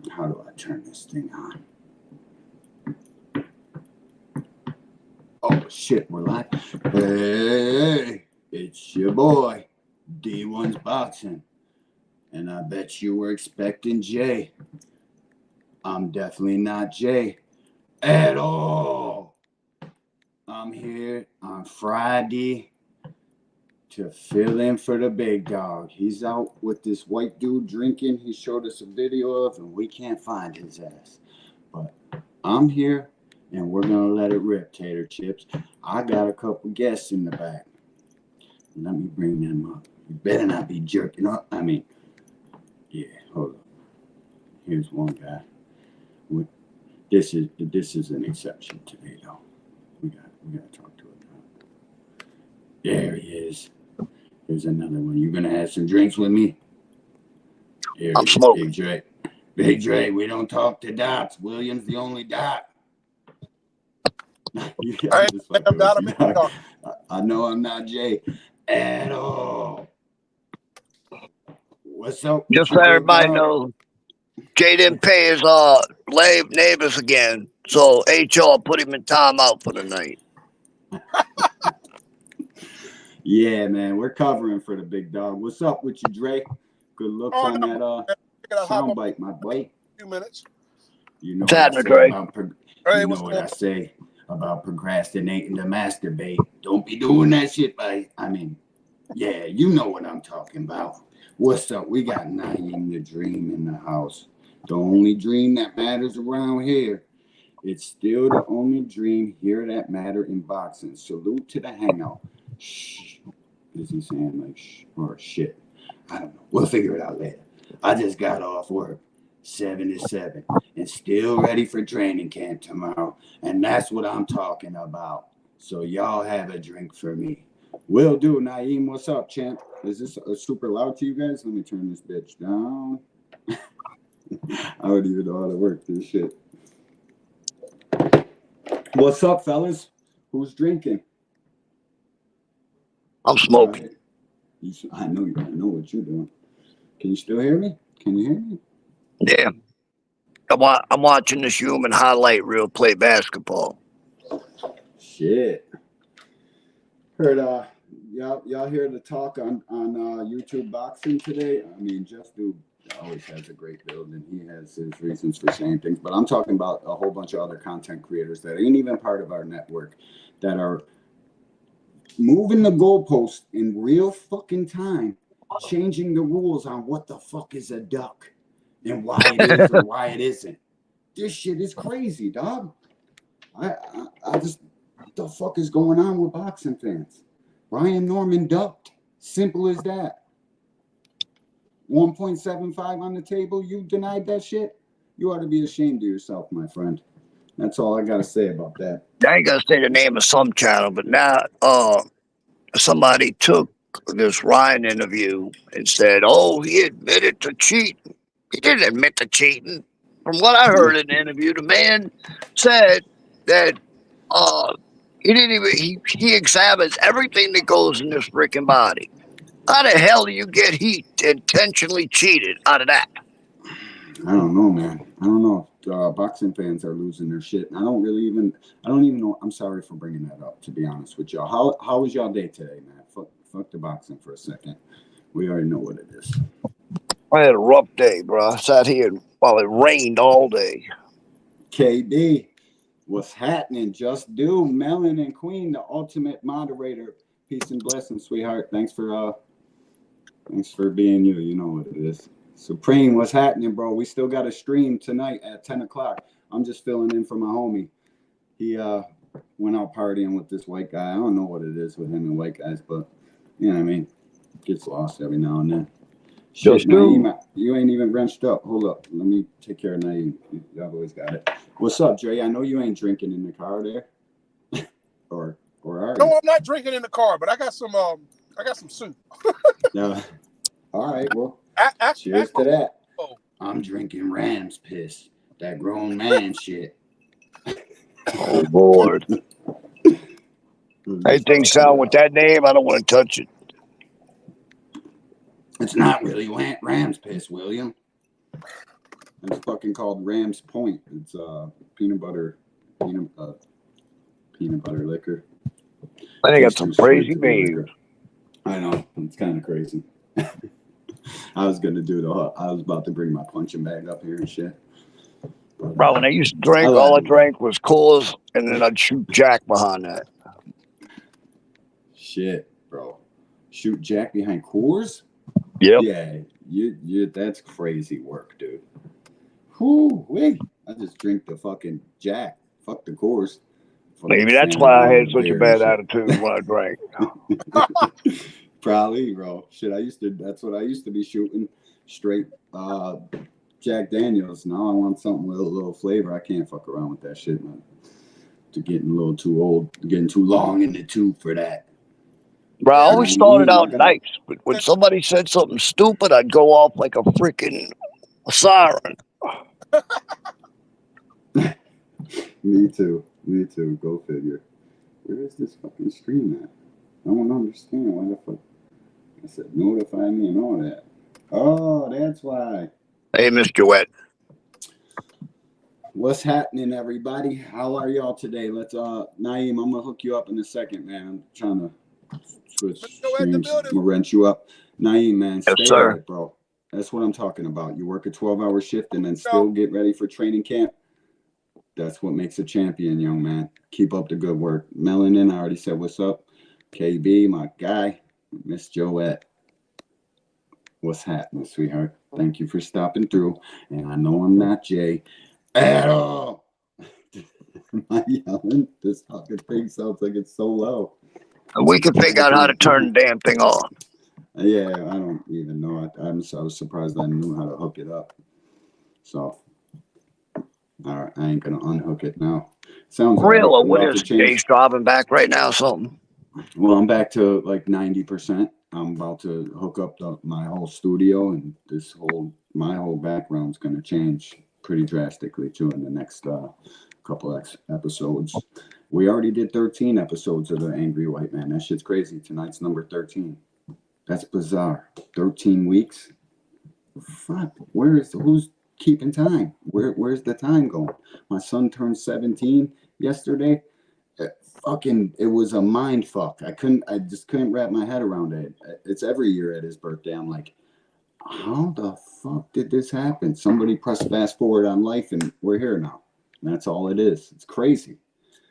How do I turn this thing on? Oh shit, we're live. Hey, it's your boy, D1's Boxing. And I bet you were expecting Jay. I'm definitely not Jay at all. I'm here on Friday to fill in for the big dog. He's out with this white dude drinking. He showed us a video of, and we can't find his ass. But I'm here, and we're gonna let it rip, Tater Chips. I got a couple guests in the back. Let me bring them up. You better not be jerking up. Yeah, hold up. Here's one guy. This is an exception today, though. We got to talk to him now. There he is. Here's another one. You gonna have some drinks with me? Here I'm smoking. Big Dre. Big Dre, we don't talk to dots. William's the only dot. I know I'm not Jay at all. What's up? Just so everybody knows, Jay didn't pay his neighbors again, so HR put him in timeout for the night. Yeah, man, we're covering for the big dog. What's up with you, Dre? Good looks on that soundbite, my boy. 2 minutes. You know what I say about I say about procrastinating to masturbate. Don't be doing that shit, yeah, you know what I'm talking about. What's up? We got Naeem the Dream in the house. The only dream that matters around here. It's still the only dream here that matter in boxing. Salute to the Hangout. Shh. Is he saying like shh or shit? I don't know. We'll figure it out later. I just got off work. 7 to 7 and still ready for training camp tomorrow. And that's what I'm talking about. So y'all have a drink for me. Will do. Naeem, what's up, champ? Is this super loud to you guys? Let me turn this bitch down. I don't even know how to work this shit. What's up, fellas? Who's drinking? I'm smoking. Right. I know what you're doing. Can you still hear me? Can you hear me? Yeah. I'm watching this human highlight reel play basketball. Shit. Heard y'all hear the talk on YouTube boxing today? I mean, Jeff Dude always has a great build, and he has his reasons for saying things. But I'm talking about a whole bunch of other content creators that ain't even part of our network that are moving the goalposts in real fucking time, changing the rules on what the fuck is a duck and why it is or why it isn't. This shit is crazy, dog. I just, what the fuck is going on with boxing fans? Ryan Norman ducked. Simple as that. 1.75 on the table. You denied that shit? You ought to be ashamed of yourself, my friend. That's all I got to say about that. I ain't gonna say the name of some channel, but now somebody took this Ryan interview and said, "Oh, he admitted to cheating." He didn't admit to cheating. From what I heard in the interview, the man said that he didn't even he examines everything that goes in this freaking body. How the hell do you get heat intentionally cheated out of that? I don't know, man. I don't know if boxing fans are losing their shit. I don't even know. I'm sorry for bringing that up, to be honest with y'all. How was y'all day today, man? Fuck the boxing for a second. We already know what it is. I had a rough day, bro. I sat here while it rained all day. KD, what's happening? Just do. Melon and Queen, the ultimate moderator. Peace and blessings, sweetheart. Thanks for being you. You know what it is. Supreme, what's happening, bro? We still got a stream tonight at 10 o'clock. I'm just filling in for my homie. He went out partying with this white guy. I don't know what it is with him and white guys, but you know what I mean? Gets lost every now and then. Shit, Naeem, you ain't even wrenched up. Hold up. Let me take care of Naeem. Y'all always got it. What's up, Dre? I know you ain't drinking in the car there. or are you? No, I'm not drinking in the car, but I got some soup. Yeah. All right, well. Cheers to that. I'm drinking Rams piss. That grown man shit. Oh, Lord. Anything sound with that name, I don't want to touch it. It's not really Rams piss, William. It's fucking called Ram's Point. It's peanut butter liquor. I think Just got some straight crazy to the names. liquor. I know, it's kind of crazy. I was about to bring my punching bag up here and shit. But, Bro, when I used to drink, all I drank was Coors, and then I'd shoot Jack behind that. Shit, bro. Shoot Jack behind Coors? Yep. Yeah, you that's crazy work, dude. Whoo, wait. I just drink the fucking Jack. Fuck the Coors. Maybe that's why I had such a bad attitude when I drank. Probably, bro. Shit, that's what I used to be shooting. Straight Jack Daniels. Now I want something with a little flavor. I can't fuck around with that shit, man. To getting a little too old, getting too long in the tooth for that. Bro, I always started out nice, but when somebody said something stupid, I'd go off like a freaking siren. Me too. Go figure. Where is this fucking stream at? I don't understand why the fuck. I said notify me and all that. Oh, that's why. Hey, Miss Joette. What's happening, everybody? How are y'all today? Let's Naeem, I'm gonna hook you up in a second, man. I'm trying to switch streams. I'm gonna wrench you up. Naeem, man, stay at it, bro. That's what I'm talking about. You work a 12-hour shift and then still get ready for training camp. That's what makes a champion, young man. Keep up the good work. Melanin, I already said what's up. KB, my guy. Miss Joette. What's happening, sweetheart? Thank you for stopping through. And I know I'm not Jay at all. Am I yelling? This fucking thing sounds like it's so low. We can figure out how to turn the damn thing on. Yeah, I don't even know. I was surprised I knew how to hook it up. So, all right, I ain't gonna unhook it now. Sounds real. right. What is Jay's driving back right now? Something. Well, I'm back to like 90%. I'm about to hook up my whole studio, and my whole background's gonna change pretty drastically too in the next couple episodes. We already did 13 episodes of The Angry White Man. That shit's crazy. Tonight's number 13. That's bizarre. 13 weeks. Fuck. Who's keeping time? Where's the time going? My son turned 17 yesterday. It was a mind fuck. I just couldn't wrap my head around it. It's every year at his birthday. I'm like, how the fuck did this happen? Somebody pressed fast forward on life and we're here now. And that's all it is. It's crazy.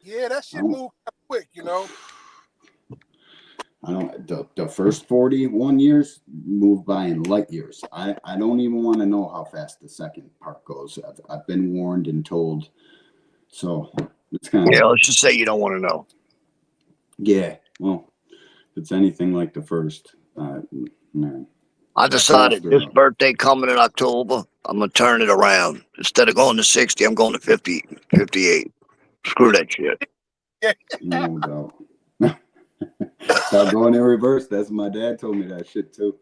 Yeah, that shit moved quick, you know. I don't. The first 41 years moved by in light years. I don't even want to know how fast the second part goes. I've been warned and told. So it's kind of. Yeah, let's just say you don't want to know. Yeah, well, if it's anything like the first, man. I decided this birthday coming in October, I'm going to turn it around. Instead of going to 60, I'm going to 50, 58. Screw that shit. No doubt. Stop going in reverse. That's my dad told me that shit too.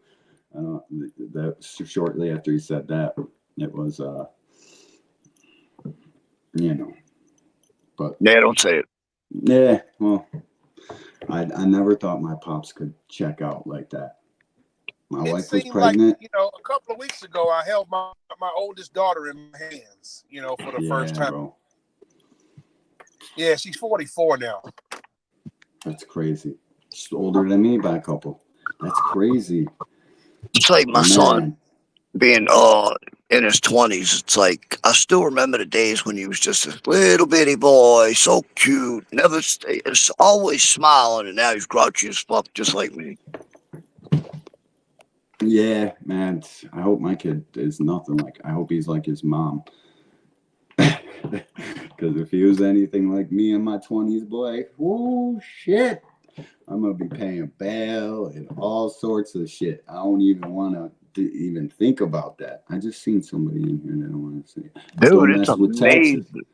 That shortly after he said that, it was, but. Yeah, don't say it. Yeah, well, I never thought my pops could check out like that. My wife was pregnant. Like, a couple of weeks ago, I held my oldest daughter in my hands, for the first time. Bro. Yeah, she's 44 now. That's crazy. She's older than me by a couple. That's crazy. It's like my son being in his 20s. It's like I still remember the days when he was just a little bitty boy, so cute, always smiling, and now he's grouchy as fuck, just like me. Yeah, man. I hope my kid is nothing like. I hope he's like his mom. Because if he was anything like me in my 20s, boy, oh shit, I'm gonna be paying bail and all sorts of shit. I don't even want to even think about that. I just seen somebody in here that I want to say. Dude, it's amazing.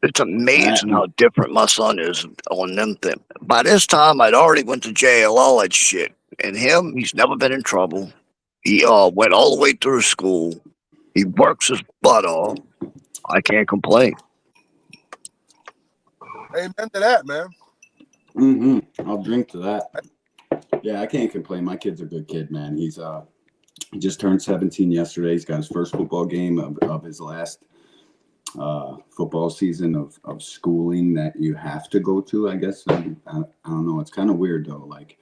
It's amazing how different my son is on them things. By this time, I'd already went to jail, all that shit. And him, he's never been in trouble. He went all the way through school. He works his butt off. I can't complain. Amen to that, man. I'll drink to that. Yeah, I can't complain. My kid's a good kid, man. He's He just turned 17 yesterday. He's got his first football game of his last football season of schooling that you have to go to, I guess. I don't know. It's kind of weird, though, like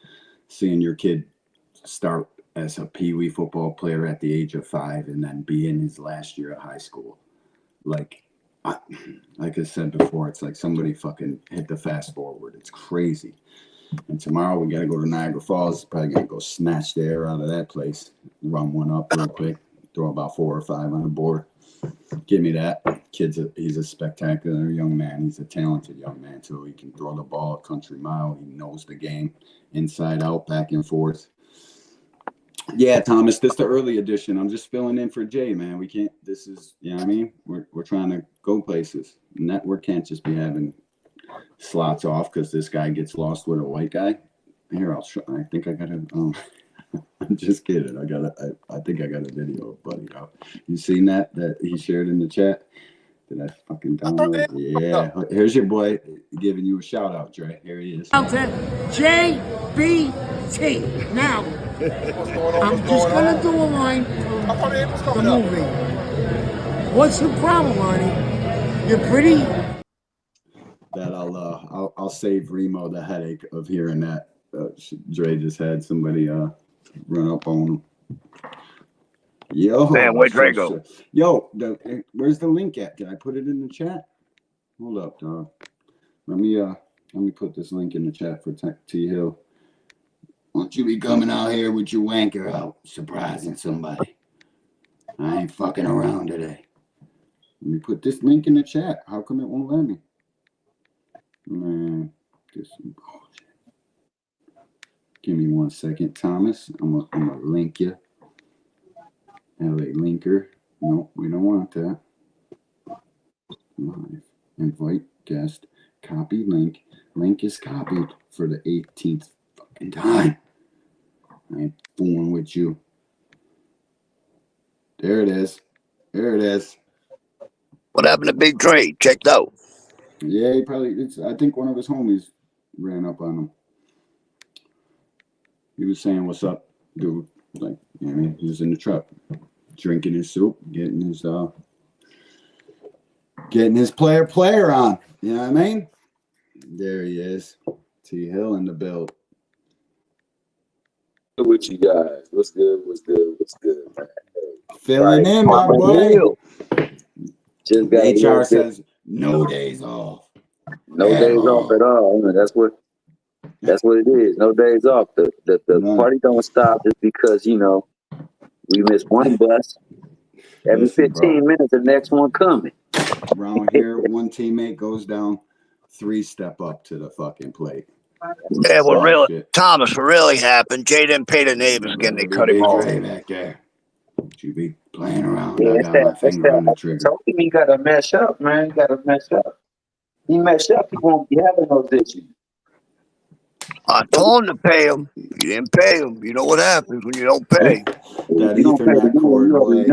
seeing your kid start as a peewee football player at the age of 5 and then be in his last year of high school. Like I said before, it's like somebody fucking hit the fast forward. It's crazy. And tomorrow we got to go to Niagara Falls. Probably going to go snatch the air out of that place. Run one up real quick. Throw about 4 or 5 on the board. Give me that. He's a spectacular young man. He's a talented young man, too. He can throw the ball a country mile. He knows the game inside out, back and forth. Yeah, Thomas, this is the early edition. I'm just filling in for Jay, man. We can't, this is, you know what I mean? We're trying to go places. Network can't just be having slots off because this guy gets lost with a white guy. Here, I'll show. I think I got a. I'm just kidding. I think I got a video, buddy. You seen that he shared in the chat? Did I fucking download? Yeah. Here's your boy giving you a shout out, Dre. Here he is. Out to JBT. Now, I'm just gonna do a line for the movie. What's the problem, Arnie? You're pretty. That I'll save Remo the headache of hearing that. Dre just had somebody run up on him. Yo, man, where'd Dre go? Yo, where's the link at? Did I put it in the chat? Hold up, dog. Let me put this link in the chat for T Hill. Won't you be coming out here with your wanker out, surprising somebody? I ain't fucking around today. Let me put this link in the chat. How come it won't let me? Man, just some bullshit. Give me 1 second, Thomas. I'm gonna link you. LA linker. No, we don't want that. Live. Invite guest. Copy link. Link is copied for the 18th fucking time. I ain't fooling with you. There it is. There it is. What happened to Big Dre? Checked out. Yeah, he probably. I think one of his homies ran up on him. He was saying, "What's up, dude?" Like, you know what I mean? He was in the truck, drinking his soup, getting his player on. You know what I mean? There he is. T Hill in the build. With you guys, what's good? Man? Filling in, my boy. Just got HR says no days off. No days off at all. I mean, that's what it is. No days off. The party don't stop just because we miss one bus. Every 15 minutes, the next one coming. Around here, one teammate goes down, 3 step up to the fucking plate. Yeah, Thomas, what really happened, Jay didn't pay the neighbors again. They cut him off. Back there. You be playing around. Yeah, I got my finger on the trigger. Told him he got to mess up, man. He got to mess up. He messed up, he won't be having those issues. I told him to pay him. You didn't pay him. You know what happens when you don't pay. That Ethernet cord, boy,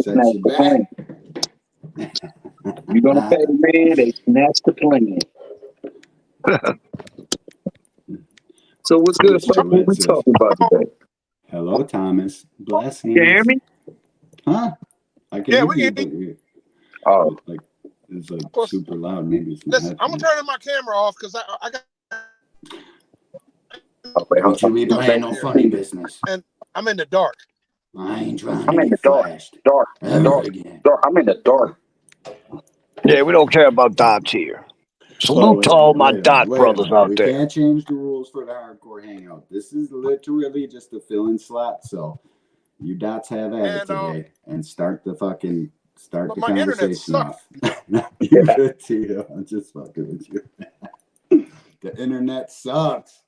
sets you back. You're going to pay the man, they snatch the plan. So what's good, folks? What we talking about today? Hello, Thomas. Blessings. Can you hear me? Huh? I can hear you. Oh. Like, it's like super loud. Maybe it's not. Listen, I'm going to turn my camera off because I got... Don't you be playing no funny business. And I'm in the dark. I ain't trying to get flashed. Dark. I'm in the dark. Yeah, we don't care about dots here. Salute to all my dot brothers out there. We can't change the rules for the hardcore hangout. This is literally just a fill-in slot, so you dots have at it today and start the conversation off. You good, Tito? I'm just fucking with you. The internet sucks.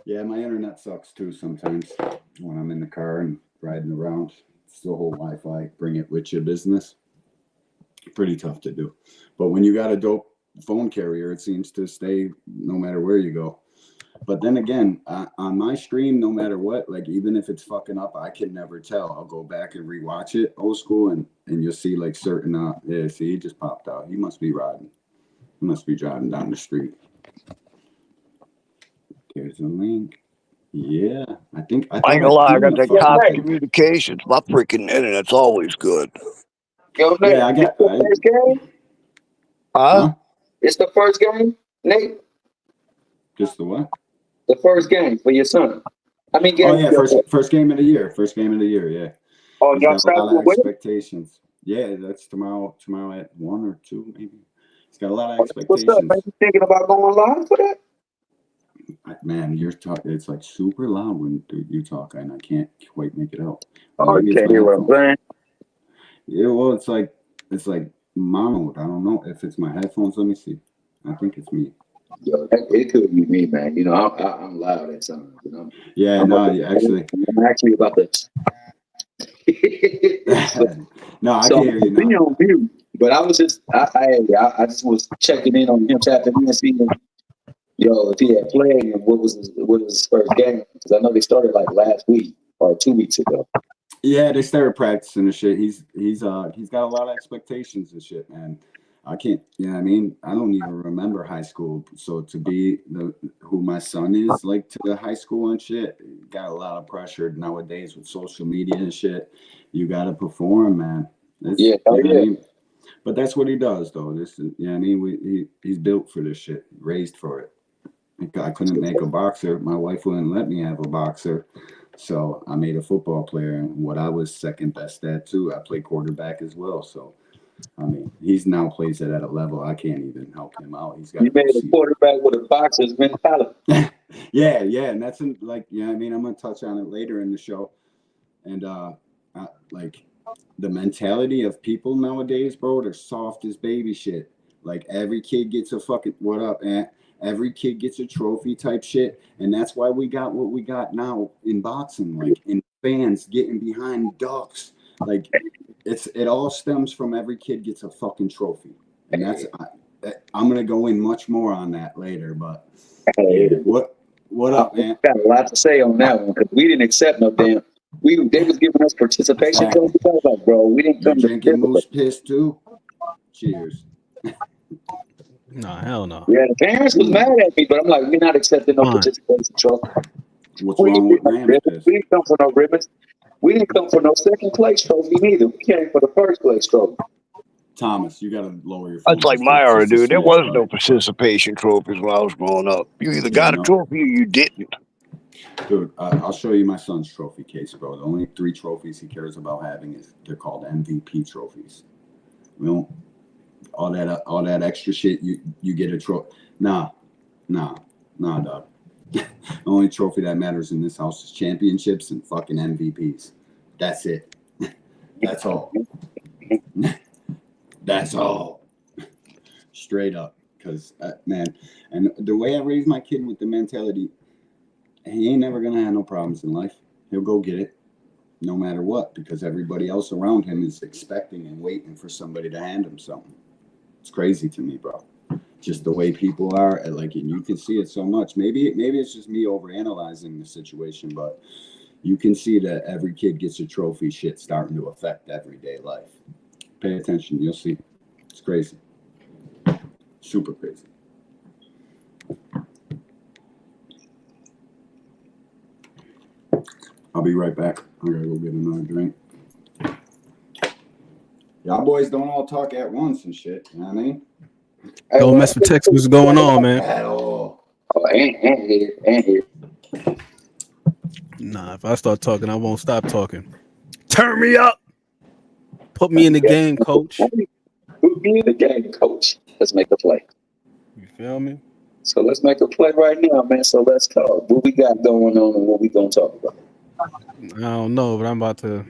Yeah, my internet sucks too sometimes when I'm in the car and riding around. It's the whole Wi-Fi, bring it with you business. Pretty tough to do. But when you got a dope phone carrier, it seems to stay no matter where you go. But then again, on my stream, no matter what, like even if it's fucking up, I can never tell. I'll go back and rewatch it old school and you'll see like certain, yeah, see, he just popped out. He must be riding. He must be driving down the street. There's a link. Yeah, I think I ain't gonna lie, I got that Yo, Cox Nate. Communications. My freaking internet's always good. Yo, Nate. Yeah, I got. It's the first game? Huh? It's the first game, Nate? Just the what? The first game for your son. I mean, Oh game yeah, for your first game of the year. First game of the year. Yeah, Oh, he's y'all got a started lot of with it? expectations. Yeah, that's tomorrow. Tomorrow at 1 or 2 maybe. He's got a lot of What's up, man? expectations. You thinking about going live for that? Man, you're talking. It's like super loud when you talk, and I can't quite make it out. Oh, Maybe you it's can't my hear what I'm headphones. saying? Yeah, well, it's like monoed. I don't know if it's my headphones. Let me see. I think it's me. Yo, it could be me, man. You know, I'm loud at times. You know, Yeah, I'm, no, actually, I'm actually about to. no, I So can I'm hear you be now. on mute. But I was just, I just was checking in on him, tapping in, seeing, if he had played and what was his first game? Because I know they started like last week or 2 weeks ago. Yeah, they started practicing and shit. He's got a lot of expectations and shit, man. I can't, I mean, I don't even remember high school. So to be who my son is, like to the high school and shit, got a lot of pressure nowadays with social media and shit. You got to perform, man. Yeah, I mean? But that's what he does, though. This is, I mean, he's built for this shit, raised for it. I couldn't make a boxer. My wife wouldn't let me have a boxer. So I made a football player, and what I was second best at too. I play quarterback as well. So I mean, he's now plays it at a level I can't even help him out. He's got you to made go a see. quarterback with a boxer's mentality. Yeah, and that's like, I mean, I'm gonna touch on it later in the show, and like the mentality of people nowadays, bro, they're soft as baby shit. Like every kid gets a fucking what up, man. Every kid gets a trophy type shit, and that's why we got what we got now in boxing, like in fans getting behind ducks. Like it all stems from every kid gets a fucking trophy, and I'm gonna go in much more on that later. But yeah, what up, man? Got a lot to say on that one because we didn't accept no damn. They was giving us participation trophies. I was like, bro, we didn't You're come to drinking moose participate. piss too? Cheers. Nah, hell no. Yeah, the parents was mad at me, but I'm like, we're not accepting no participation trophy. What's wrong with Rams piss? We didn't come for no ribbons. We didn't come for no second place trophy neither. We came for the first place trophy. Thomas, you gotta lower your phone. That's like my era, dude. There was no participation trophies when I was growing up. You either got a trophy or you didn't. Dude, I'll show you my son's trophy case, bro. The only 3 trophies he cares about having they're called MVP trophies. We don't all that extra shit. You get a trophy. Nah, dog. The only trophy that matters in this house is championships and fucking MVPs. That's it. That's all. That's all. Straight up. Because, man, and the way I raised my kid with the mentality, he ain't never going to have no problems in life. He'll go get it no matter what because everybody else around him is expecting and waiting for somebody to hand him something. It's crazy to me, bro. Just the way people are, like, and you can see it so much. Maybe it's just me overanalyzing the situation, but you can see that every kid gets a trophy shit starting to affect everyday life. Pay attention, you'll see. It's crazy. Super crazy. I'll be right back. I'm gonna go get another drink. Y'all boys don't all talk at once and shit. You know what I mean? Don't mess with text. What's going on, man? At all. Oh, and here. Nah, if I start talking, I won't stop talking. Turn me up. Put me in the game, coach. Put me in the game, coach. Let's make a play. You feel me? So let's make a play right now, man. So let's talk. What we got going on and what we gonna talk about? I don't know, but I'm about to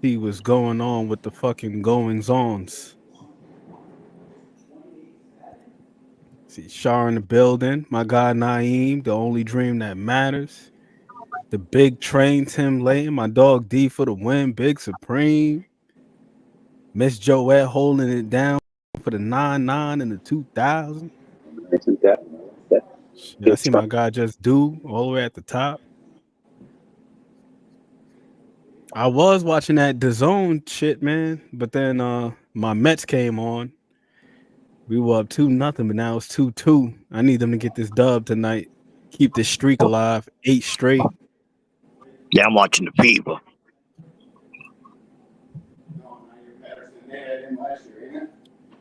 see what's going on with the fucking goings-ons. See Shar in the building. My guy Naeem, the only dream that matters. The big train, Tim Layton. My dog D for the win. Big Supreme. Miss Joette holding it down for the 9-9 and the 2000. Shit, I see my guy Just Do all the way at the top. I was watching that DAZN shit, man, but then my Mets came on. We were up 2-0, but now it's 2-2. I need them to get this dub tonight. keep this streak alive. 8 straight. Yeah, I'm watching the Fever.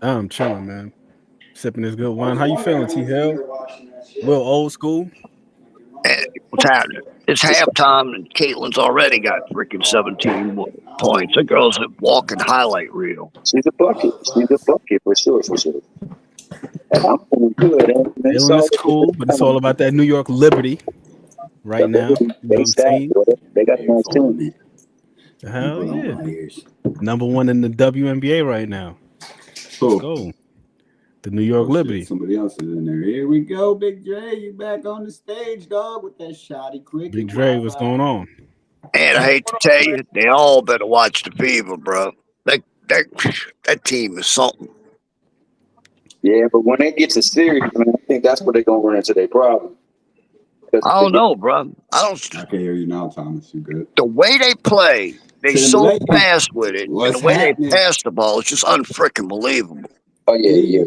I'm chilling, man. Sipping this good wine. How you feeling, T Hill? Real old school. And what's happening? It's halftime, and Caitlin's already got freaking 17 points. The girl's a walking highlight reel. She's a bucket. She's a bucket for sure, for sure. And I'm feeling good. Caitlin is cool, but it's all about that New York Liberty right now. Young team. They got a nice team. Hell yeah. Number 1 in the WNBA right now. Let's go. The New York Liberty. Shit, somebody else is in there. Here we go, Big Dre. You back on the stage, dog, with that shoddy cricket. Big Dre, what's going on? And I hate to tell you, they all better watch the Fever, bro. That team is something. Yeah, but when they get to series, man, I think that's where they're gonna run into their problem. I don't know, bro. I can hear you now, Thomas. You good? The way they play, they so fast with it, and the way they pass the ball is just unfreaking believable. Oh yeah.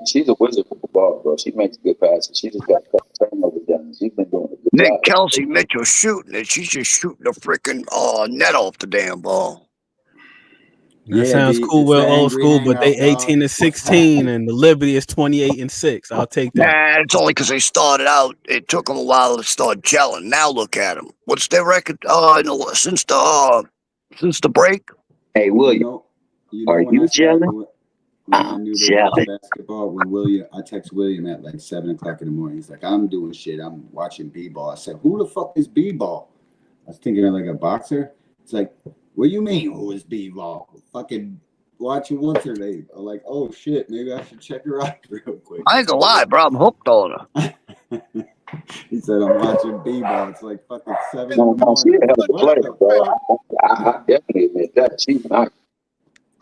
She's a wizard for the ball, bro. She makes good passes. She just got a couple turnovers done. She's been doing a good Nick job. Kelsey Mitchell shooting it. She's just shooting the freaking net off the damn ball. That sounds cool, well old school, but they 18-16 and the Liberty is 28-6. I'll take that. Nah, it's only because they started out. It took them a while to start gelling. Now look at them. What's their record? Since the break. Hey, William, are you gelling? I knew they watched basketball when I text William at like 7 o'clock in the morning. He's like, I'm doing shit. I'm watching b-ball. I said, who the fuck is b-ball? I was thinking of like a boxer. It's like, what do you mean who is b-ball? Fucking watching what's her name. I'm like, oh shit, maybe I should check her out real quick. I ain't gonna lie, bro. I'm hooked on her. He said, I'm watching b-ball. It's like fucking 7 in the No, morning. she a hell of a player, bro. I definitely admit that. She's nice.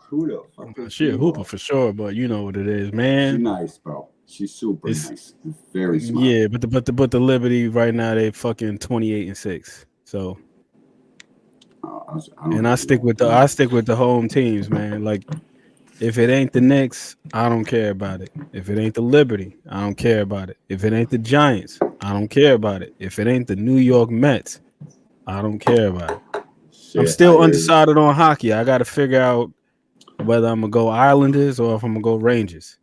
Who the fuck is she a hooper for sure, but you know what it is, man. She's nice, bro. She's super nice. Very smart. Yeah, but the Liberty right now they fucking 28-6. So I stick with the home teams, man. Like if it ain't the Knicks, I don't care about it. If it ain't the Liberty, I don't care about it. If it ain't the Giants, I don't care about it. If it ain't the New York Mets, I don't care about it. Shit, I'm still undecided on hockey. I got to figure out whether I'm gonna go Islanders or if I'm gonna go Rangers.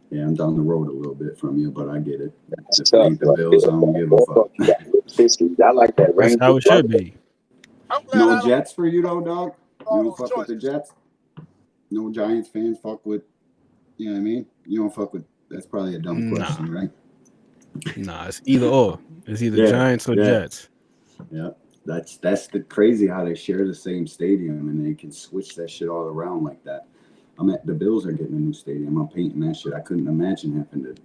Yeah, I'm down the road a little bit from you, but I get it. If it ain't the Bills, I don't give a fuck. I like that. That's how it should be. No Jets for you though, dog? You don't fuck with the Jets? No Giants fans fuck with, you know what I mean? You don't fuck with, that's probably a dumb question, right? Nah, it's either or. It's either Giants or Jets. Yeah. That's the crazy how they share the same stadium and they can switch that shit all around like that. The Bills are getting a new stadium. I'm painting that shit. I couldn't imagine having to.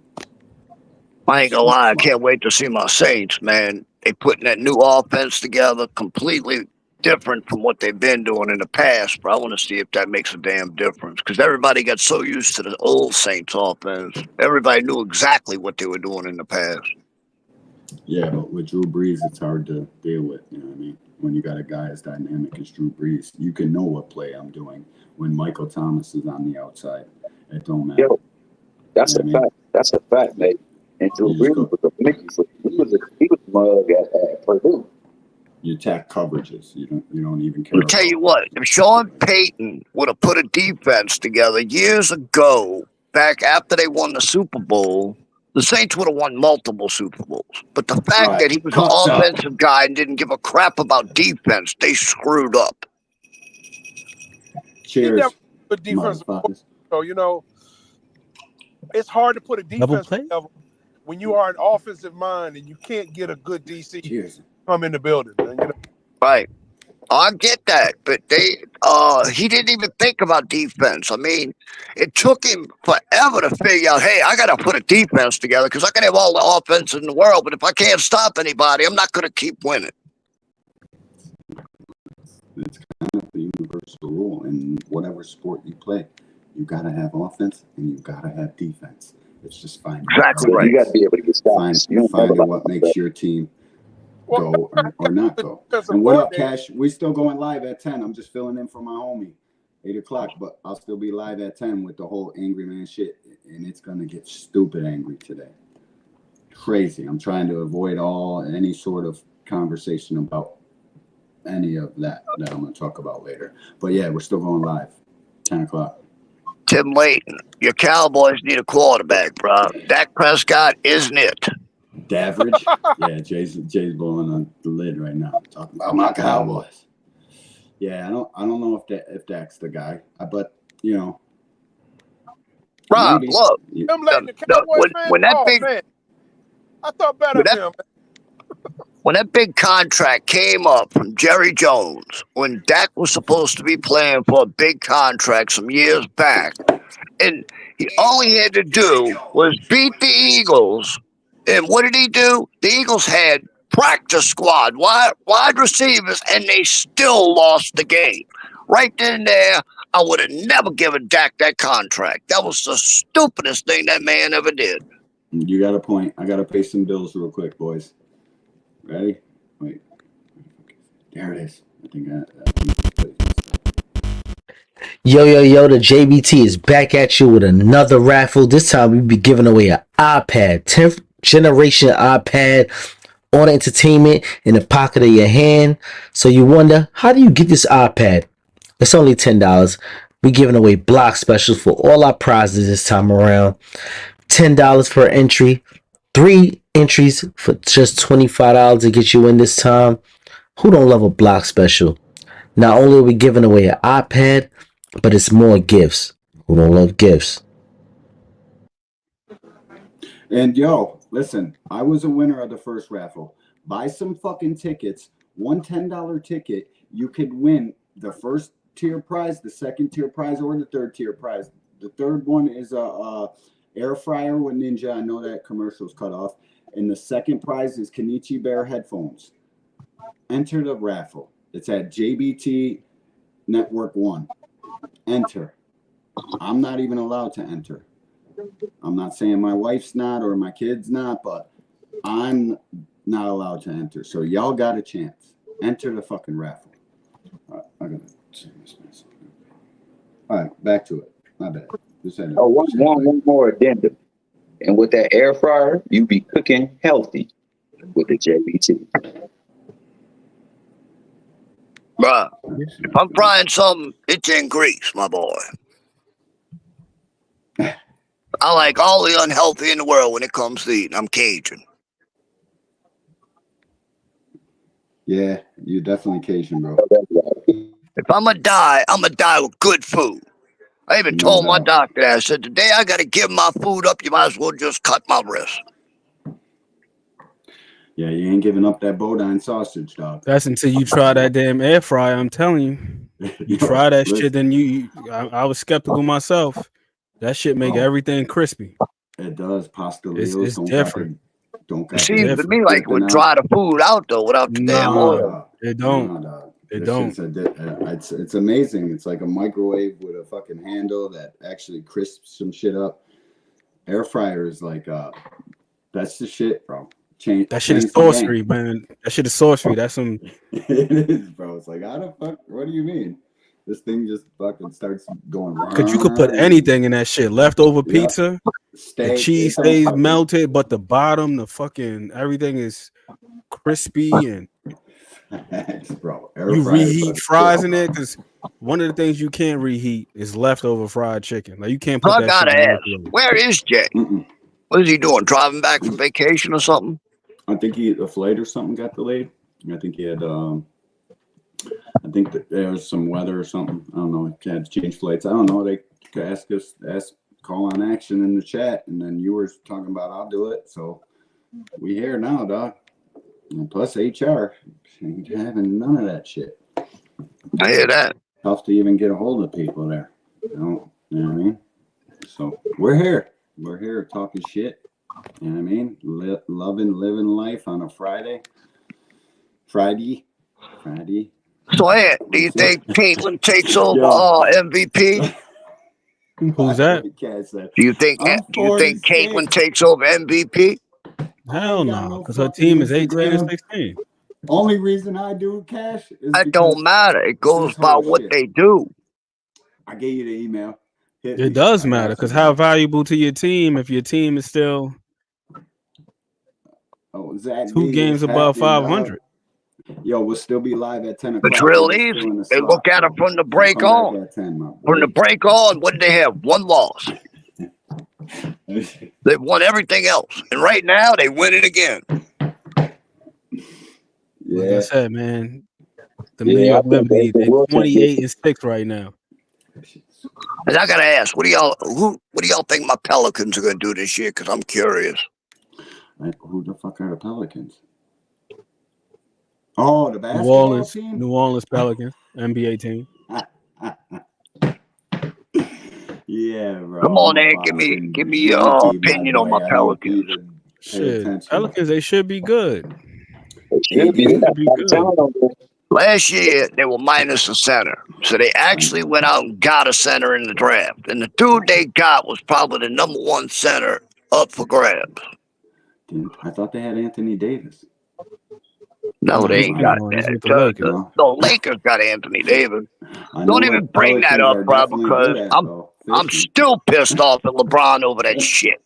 I ain't gonna lie. I can't wait to see my Saints, man. They putting that new offense together, completely different from what they've been doing in the past. But I want to see if that makes a damn difference because everybody got so used to the old Saints offense. Everybody knew exactly what they were doing in the past. Yeah, but with Drew Brees, it's hard to deal with. You know what I mean? When you got a guy as dynamic as Drew Brees, you can know what play I'm doing. When Michael Thomas is on the outside, it don't matter. Yo, that's a fact. That's a fact, mate. And Drew Brees was a Mickey. He was mug at Purdue. You attack coverages. You don't even care. I'll tell you what. If Sean Payton would have put a defense together years ago, back after they won the Super Bowl, the Saints would have won multiple Super Bowls. But the fact that he was an offensive guy and didn't give a crap about defense, they screwed up. Cheers. Good defense. So, it's hard to put a defense together when you are an offensive mind and you can't get a good DC come in the building. Right. I get that, but he didn't even think about defense. I mean, it took him forever to figure out, hey, I got to put a defense together because I can have all the offense in the world, but if I can't stop anybody, I'm not going to keep winning. It's kind of the universal rule in whatever sport you play. You got to have offense and you got to have defense. It's just finding exactly right. You got to be able to get stops. Finding what makes your team go or not go. And what up, Cash? We still going live at 10. I'm just filling in for my homie. 8 o'clock, but I'll still be live at 10 with the whole angry man shit. And it's going to get stupid angry today. crazy. I'm trying to avoid any sort of conversation about any of that I'm going to talk about later. But yeah, we're still going live. 10 o'clock. Tim Layton, your Cowboys need a quarterback, bro. Dak Prescott isn't it. Daveridge? Yeah, Jay's blowing on the lid right now. Talking about my Cowboys. Yeah, I don't know if Dak's the guy, but you know. Rob, look. Tim Layton, the Cowboys fan? Man. I thought better of him. When that big contract came up from Jerry Jones, when Dak was supposed to be playing for a big contract some years back, and all he had to do was beat the Eagles. And what did he do? The Eagles had practice squad, wide receivers, and they still lost the game. Right then and there, I would have never given Dak that contract. That was the stupidest thing that man ever did. You got a point. I got to pay some bills real quick, boys. Ready? Wait. There it is. I think Yo, the JBT is back at you with another raffle. This time we'll be giving away an iPad, 10th generation iPad, on entertainment in the pocket of your hand. So you wonder, how do you get this iPad? It's only $10. We're giving away block specials for all our prizes this time around. $10 per entry. 3 entries for just $25 to get you in this time. Who don't love a block special? Not only are we giving away an iPad, but it's more gifts. Who don't love gifts? And yo, listen, I was a winner of the first raffle. Buy some fucking tickets. One $10 ticket, you could win the first tier prize, the second tier prize, or the third tier prize. The third one is a air fryer with Ninja. I know that commercial's cut off. And the second prize is Kenichi Bear headphones. Enter the raffle. It's at JBT Network 1. Enter. I'm not even allowed to enter. I'm not saying my wife's not or my kid's not, but I'm not allowed to enter. So y'all got a chance. Enter the fucking raffle. All right, I gotta say this. All right, back to it. My bad. One more addendum. And with that air fryer, you be cooking healthy with the JBT. Bruh, if I'm frying something, it's in grease, my boy. I like all the unhealthy in the world when it comes to eating. I'm Cajun. Yeah, you're definitely Cajun, bro. If I'm gonna die with good food. I even told my doctor that. I said, the day I got to give my food up, you might as well just cut my wrist. Yeah, you ain't giving up that Bodine sausage, dog. That's until you try that damn air fryer. I'm telling you. You try that shit, then I was skeptical myself. That shit make everything crispy. It does. Pasta it's different. It seems to me like it would dry the food out, though, without the damn oil. It don't. It don't. It's amazing. It's like a microwave with a fucking handle that actually crisps some shit up. Air fryer is like, that's the shit, bro. That shit is sorcery, man. That shit is sorcery. That's some. It is, bro. It's like, how the fuck? What do you mean? This thing just fucking starts going wrong. Because you could put anything in that shit. Leftover pizza, the cheese stays melted, but the bottom, the fucking everything is crispy and. Thanks, bro. You reheat fries in there because one of the things you can't reheat is leftover fried chicken. Like you can't put that. I gotta ask, where is Jay? What is he doing? Driving back from vacation or something? I think a flight or something got delayed. I think he had. I think that there was some weather or something. I don't know. He had to change flights. I don't know. They could call on action in the chat, and then you were talking about I'll do it. So we here now, dog. And plus HR ain't having none of that shit. I hear that. Tough to even get a hold of people there. You know what I mean? So we're here. We're here talking shit. You know what I mean? Living life on a Friday. So, Ed, do you think Caitlin takes over MVP? Who's that? Do you think Caitlin takes over MVP? Hell no, because her team is 18 and 16. Only reason I do Cash is that don't matter. It goes by what they do. I gave you the email. It does matter because how valuable to your team if your team is still Oh, Zach 2 D, games what's above happening, dog? 500. Yo, we'll still be live at 10 It's o'clock. real We're easy. still in the They slot, look at it so from the we'll break come back on. at 10, my From the boy. break on, what did they have? 1 loss. They've won everything else. And right now, they win it again. Like I said, man, the Yeah, New I York think Liberty, Nathan they Wilson gets 28-6 right now. And I gotta ask, what do y'all think my Pelicans are gonna do this year? Because I'm curious. Like, who the fuck are the Pelicans? Oh, the basketball team? New Orleans Pelicans, NBA team. Yeah, bro. Come on, I'm a Ed, give boxing me your junkie, my opinion on my boy. I don't Pelicans. even pay Shit, attention. Pelicans, they should be good. It should be. They AD? got Be some good. talent on there. Last year, they were minus a center. So they actually went out and got a center in the draft. And the dude they got was probably the number 1 center up for grabs. I thought they had Anthony Davis. No, they he's ain't got gone. He's that. with the Lakers. No. The Lakers got Anthony Davis. I know Don't what even bring that Pelicans up, are bro, definitely because good at, I'm though. Fishing. still pissed off at LeBron over that shit.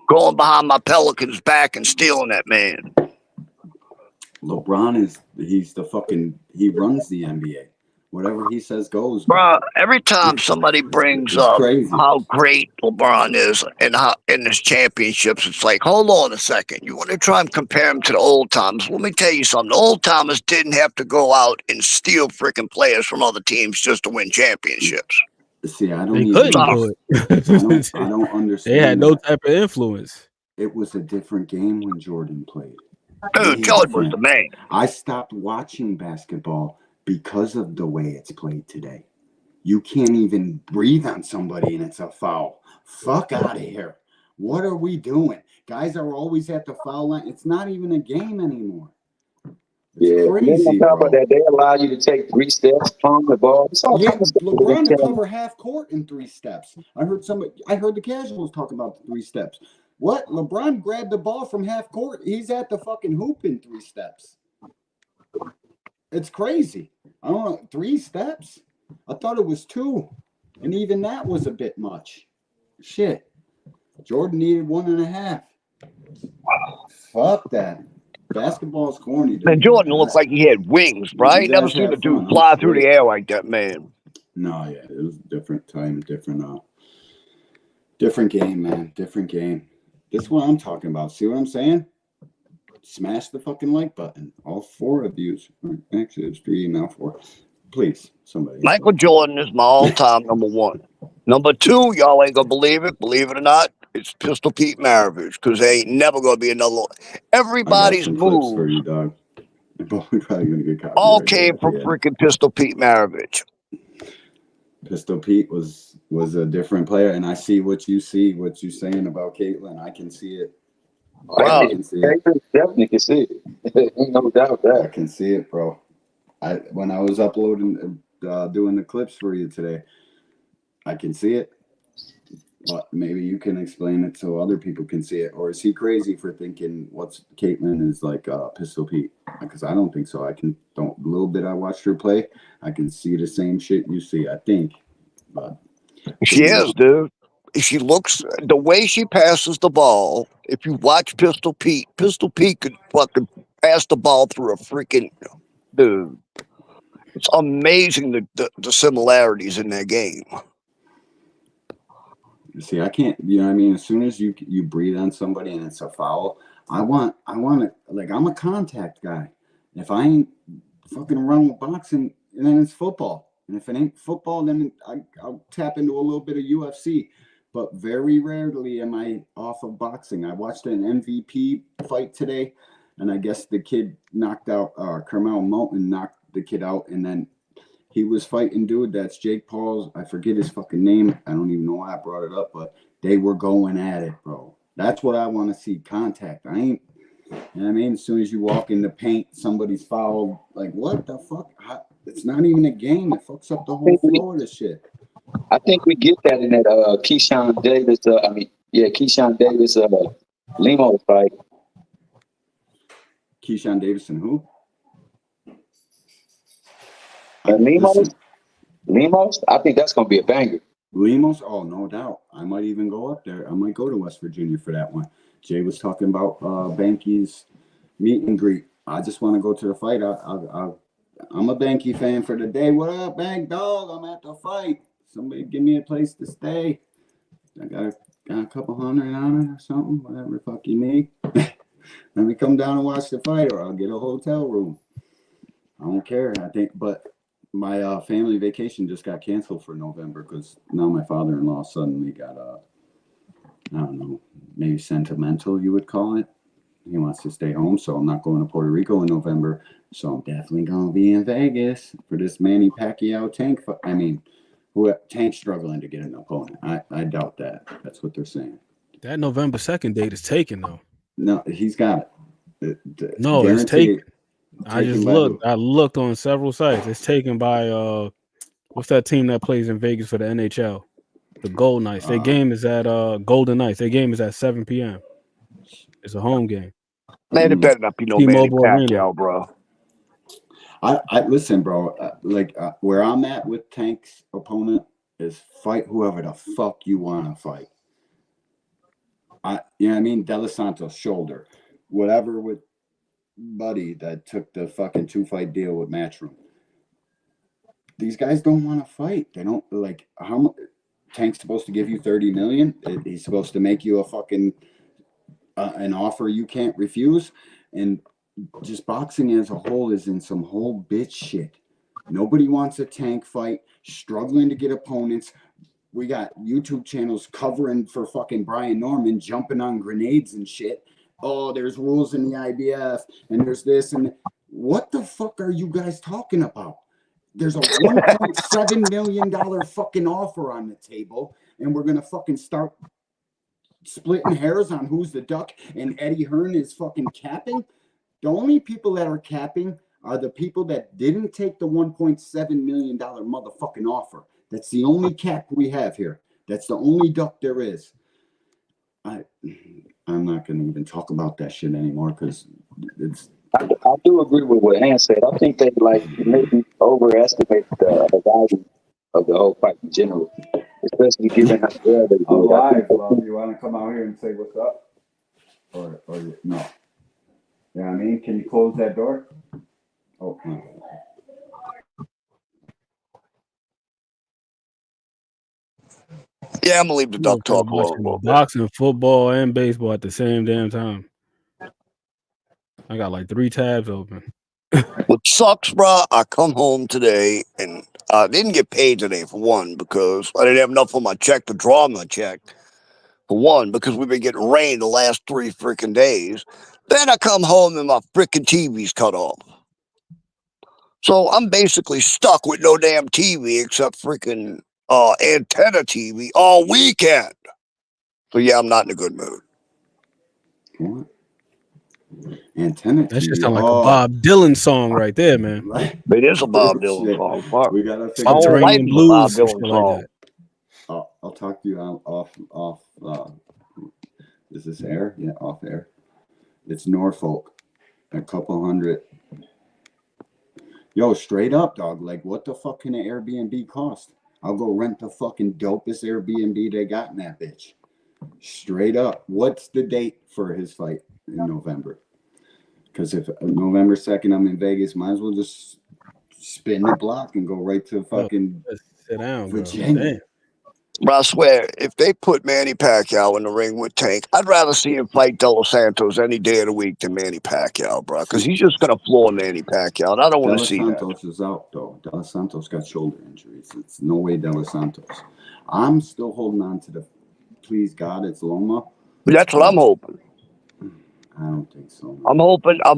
Going behind my Pelicans' back and stealing that man. LeBron he runs the NBA. Whatever he says goes. Bro, every time somebody brings It's up crazy. how great LeBron is and how in his championships, it's like, hold on a second. You want to try and compare him to the old timers? Let me tell you something. The old timers didn't have to go out and steal freaking players from other teams just to win championships. See, I don't They even couldn't do it. I don't understand. They had no that. type of influence. It was a different game when Jordan played. Dude, Jordan was the man. I stopped watching basketball because of the way it's played today. You can't even breathe on somebody and it's a foul. Fuck out of here. What are we doing? Guys are always at the foul line. It's not even a game anymore. It's crazy, on top bro. of that, they allow you to take 3 steps from the ball. Yeah, LeBron to cover half court in 3 steps. I heard the casuals talk about the 3 steps. What? LeBron grabbed the ball from half court. He's at the fucking hoop in 3 steps. It's crazy. I don't know, 3 steps? I thought it was 2. And even that was a bit much. Shit. Jordan needed 1.5. Fuck that. Basketball's corny. And Jordan looked like he had wings, bro. I ain't never seen a dude fly through the air like that, man. No, yeah. It was a different time, different game, man. Different game. This is what I'm talking about. See what I'm saying? Smash the fucking like button. All 4 of you. Actually, it's 3 now 4. Please, somebody. Michael Jordan is my all-time number 1. Number 2, y'all ain't gonna believe it or not, it's Pistol Pete Maravich, because there ain't never gonna be another. Everybody's moves for you, dog. Probably gonna get all came from freaking Pistol Pete Maravich. Pistol Pete was a different player, and I see what you're saying about Caitlin. I can see it. Wow. I definitely can see it. No doubt that. I can see it, bro. When I was uploading, doing the clips for you today, I can see it. But maybe you can explain it so other people can see it. Or is he crazy for thinking Caitlin is like Pistol Pete? Because I don't think so. The little bit I watched her play, I can see the same shit you see, I think. But she is, dude. She looks, the way she passes the ball, if you watch Pistol Pete could fucking pass the ball through a freaking dude. It's amazing the similarities in their game. See, I can't, you know what I mean? As soon as you breathe on somebody and it's a foul, I want to, like, I'm a contact guy. If I ain't fucking around with boxing, then it's football. And if it ain't football, then I'll tap into a little bit of UFC. But very rarely am I off of boxing. I watched an MVP fight today, and I guess the kid knocked out, Carmel Moulton knocked the kid out, and then he was fighting dude that's Jake Paul's. I forget his fucking name. I don't even know why I brought it up, but they were going at it, bro. That's what I want to see, contact. I ain't, you know what I mean? As soon as you walk in the paint, somebody's fouled. Like, what the fuck? It's not even a game. It fucks up the whole flow of this shit. I think we get that in that Keyshawn Davis, Keyshawn Davis Limo fight. Keyshawn Davis and who? Limos? I think that's going to be a banger. Limos? Oh, no doubt. I might even go up there. I might go to West Virginia for that one. Jay was talking about Banky's meet and greet. I just want to go to the fight. I'm a Banky fan for the day. What up, Bank dog? I'm at the fight. Somebody give me a place to stay. I got a couple $100 on it or something. Whatever the fuck you need. Let me come down and watch the fight, or I'll get a hotel room. I don't care. I think, but my family vacation just got canceled for November because now my father-in-law suddenly got I don't know, maybe sentimental, you would call it. He wants to stay home, so I'm not going to Puerto Rico in November. So I'm definitely going to be in Vegas for this Manny Pacquiao Tank. Tank's struggling to get an opponent. I doubt that. That's what they're saying. That November 2nd date is taken, though. No, he's got it. No, it's taken. I just looked. I looked on several sites. It's taken by what's that team that plays in Vegas for the NHL? The Gold Knights. Their game is at Golden Knights. Their game is at 7 p.m. It's a home game. Man, it better not be no Manny Pacquiao, bro. I listen, bro. Where I'm at with Tank's opponent is fight whoever the fuck you want to fight. You know what I mean? De Los Santos, shoulder. Whatever with Buddy that took the fucking 2-fight deal with Matchroom. These guys don't want to fight. They don't like how much. Tank's supposed to give you $30 million. He's supposed to make you a fucking an offer you can't refuse. And just boxing as a whole is in some whole bitch shit. Nobody wants a Tank fight. Struggling to get opponents. We got YouTube channels covering for fucking Brian Norman, jumping on grenades and shit. Oh, there's rules in the IBF, and there's this, and what the fuck are you guys talking about? There's a $1.7 million fucking offer on the table, and we're gonna fucking start splitting hairs on who's the duck, and Eddie Hearn is fucking capping. The only people that are capping are the people that didn't take the $1.7 million motherfucking offer. That's the only cap we have here. That's the only duck there is. I'm not going to even talk about that shit anymore because it's. I do agree with what Ann said. I think they maybe overestimate the value of the whole fight in general, especially given how well they do. I'm live, love. You want to come out here and say what's up? Or no? Yeah, I mean, can you close that door? Oh, no. Yeah, I'm gonna leave the duck talk alone. Boxing, football, and baseball at the same damn time. I got like 3 tabs open. What sucks, bro, I come home today and I didn't get paid today for one because I didn't have enough on my check to draw my check. For one, because we've been getting rain the last 3 freaking days. Then I come home and my freaking TV's cut off. So I'm basically stuck with no damn TV except freaking antenna TV all weekend. So yeah, I'm not in a good mood. What? Antenna TV. That should sound like a Bob Dylan song right there, man. It is a Bob Dylan song. Fuck. We gotta my whole life is a Bob Dylan song. Like I'll talk to you off. Is this air? Yeah, off air. It's Norfolk, a couple hundred. Yo, straight up, dog. Like, what the fuck can an Airbnb cost? I'll go rent the fucking dopest Airbnb they got in that bitch. Straight up. What's the date for his fight in November? Because if November 2nd I'm in Vegas, might as well just spin the block and go right to fucking sit down, Virginia. But I swear, if they put Manny Pacquiao in the ring with Tank, I'd rather see him fight De Los Santos any day of the week than Manny Pacquiao, bro. Because he's just going to floor Manny Pacquiao, and I don't want to see that. De Los Santos is out, though. De Los Santos got shoulder injuries. It's no way De Los Santos. I'm still holding on to the, please God, it's Loma. That's what I'm hoping. I don't think so. I'm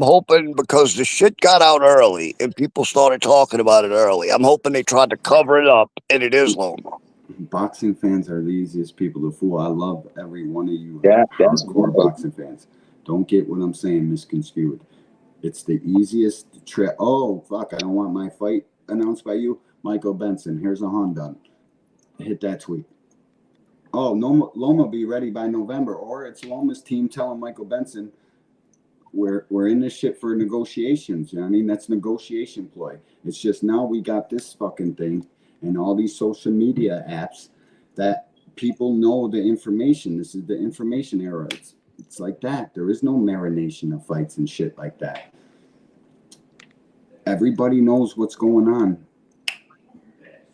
hoping because the shit got out early and people started talking about it early. I'm hoping they tried to cover it up, and it is Loma. Boxing fans are the easiest people to fool. I love every one of you hardcore boxing fans. Don't get what I'm saying misconstrued. It's the easiest trick. Oh, fuck, I don't want my fight announced by you. Michael Benson, here's a Honda. Hit that tweet. Oh, Loma be ready by November. Or it's Loma's team telling Michael Benson, we're in this shit for negotiations. You know what I mean? That's negotiation ploy. It's just now we got this fucking thing and all these social media apps that people know the information. This is the information era. It's like that. There is no marination of fights and shit like that. Everybody knows what's going on.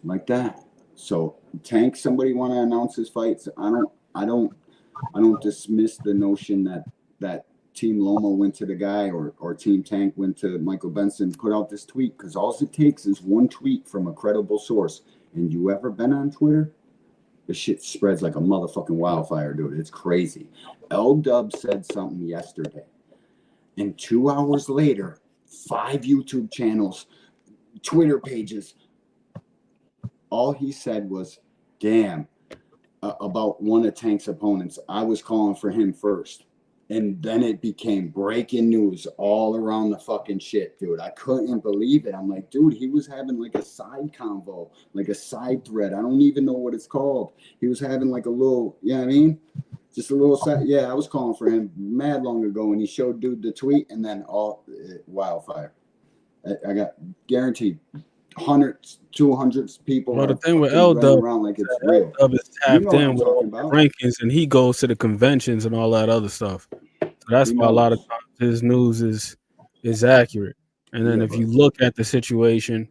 Like that. So Tank, somebody want to announce his fights? I don't dismiss the notion that Team Loma went to the guy or Team Tank went to Michael Benson, put out this tweet, because all it takes is one tweet from a credible source. And you ever been on Twitter? The shit spreads like a motherfucking wildfire, dude. It's crazy. L-Dub said something yesterday. And 2 hours later, 5 YouTube channels, Twitter pages, all he said was, damn, about one of Tank's opponents. I was calling for him first. And then it became breaking news all around the fucking shit, dude. I couldn't believe it. I'm like, dude, he was having like a side convo, like a side thread. I don't even know what it's called. He was having like a little, you know what I mean? Just a little side. Yeah, I was calling for him mad long ago, and he showed dude the tweet, and then all wildfire. I got guaranteed hundreds, 200 people. Well, the thing with L-Dub, around like it's real. L-Dub is tapped in with all the rankings, and he goes to the conventions and all that other stuff. So that's why a lot of times his news is accurate. And then if you look at the situation,